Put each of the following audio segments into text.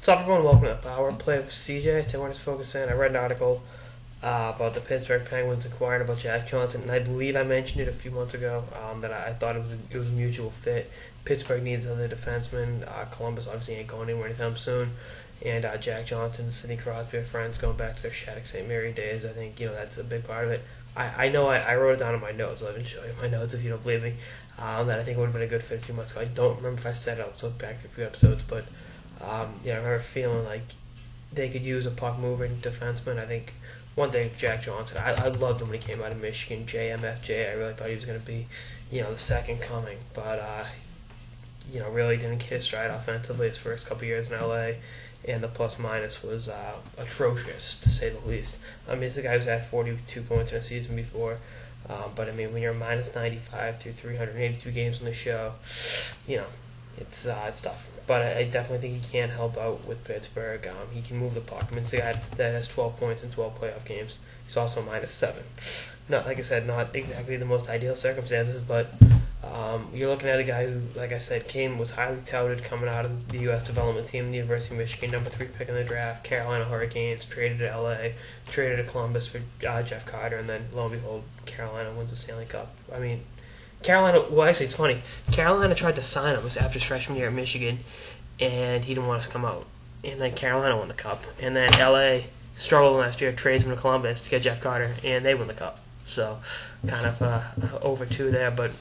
What's up, everyone? Welcome to the Power Play with CJ. Today, I want to focus in. I read an article about the Pittsburgh Penguins inquiring about Jack Johnson, and I believe I mentioned it a few months ago that I thought it was a mutual fit. Pittsburgh needs another defenseman. Columbus obviously ain't going anywhere anytime soon. And Jack Johnson and Sidney Crosby are friends going back to their Shattuck St. Mary days. I think that's a big part of it. I know I wrote it down in my notes. I'll even show you my notes if you don't believe me. That I think it would have been a good fit a few months ago. I don't remember if I said it. I'll look back a few episodes, but I remember feeling like they could use a puck-moving defenseman. I think one thing, Jack Johnson, I loved him when he came out of Michigan, JMFJ. I really thought he was going to be, the second coming, but really didn't get his stride offensively his first couple years in LA, and the plus-minus was atrocious, to say the least. He's the guy who's had 42 points in a season before, but when you're minus 95 through 382 games in the show, it's tough. But I definitely think he can help out with Pittsburgh. He can move the puck. He's the guy that has 12 points in 12 playoff games. He's also minus 7. Not, like I said, not exactly the most ideal circumstances, but you're looking at a guy who, like I said, was highly touted coming out of the U.S. development team, the University of Michigan, number 3 pick in the draft, Carolina Hurricanes, traded to L.A., traded to Columbus for Jeff Carter, and then, lo and behold, Carolina wins the Stanley Cup. Carolina, it's funny. Carolina tried to sign him after his freshman year at Michigan, and he didn't want us to come out. And then Carolina won the Cup. And then LA struggled last year, trades him to Columbus to get Jeff Carter, and they won the Cup. So, kind of over 2 there, but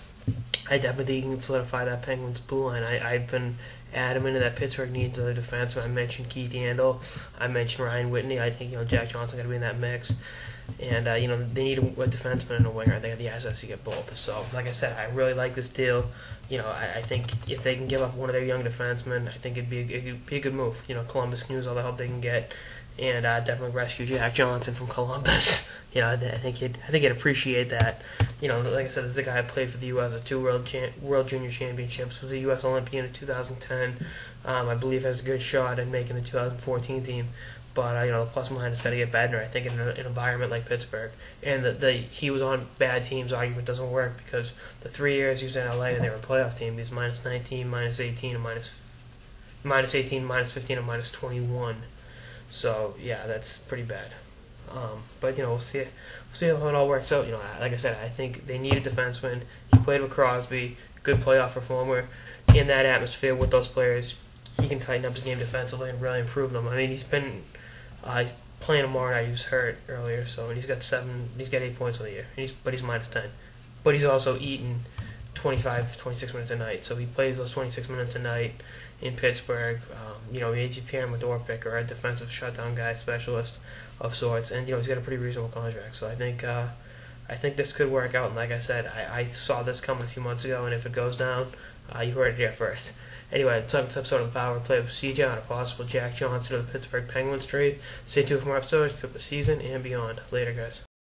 I definitely think he can solidify that Penguins blue line. I've been adamant that Pittsburgh needs another defenseman. I mentioned Keith Yandel. I mentioned Ryan Whitney. I think Jack Johnson got to be in that mix. And, they need a defenseman and a winger. I think they have the assets to get both. So, like I said, I really like this deal. I think if they can give up one of their young defensemen, I think it'd be a good move. Columbus can use all the help they can get, and definitely rescue Jack Johnson from Columbus. I think he'd appreciate that. Like I said, this is a guy who played for the U.S. at 2 World Junior Championships, was a U.S. Olympian in 2010. I believe has a good shot at making the 2014 team. But the plus minus got to get better. I think in an environment like Pittsburgh, and he was on bad teams argument doesn't work because the 3 years he was in LA and they were a playoff team. He's minus 19, minus 18, and minus 18, minus 15, and minus 21. So yeah, that's pretty bad. But we'll see how it all works out. Like I said, I think they need a defenseman. He played with Crosby, good playoff performer. In that atmosphere with those players, he can tighten up his game defensively and really improve them. He's been playing tomorrow night. He was hurt earlier, so he's got 8 points on the year. But he's minus 10. But he's also eating 26 minutes a night. So he plays those 26 minutes a night in Pittsburgh. AGP and Medor pick or a defensive shutdown guy, specialist of sorts, and he's got a pretty reasonable contract. So I think this could work out. And like I said, I saw this coming a few months ago, and if it goes down, you heard it here first. Anyway, that's this episode of the Power Play with CJ on a possible Jack Johnson of the Pittsburgh Penguins trade. Stay tuned for more episodes throughout the season and beyond. Later, guys.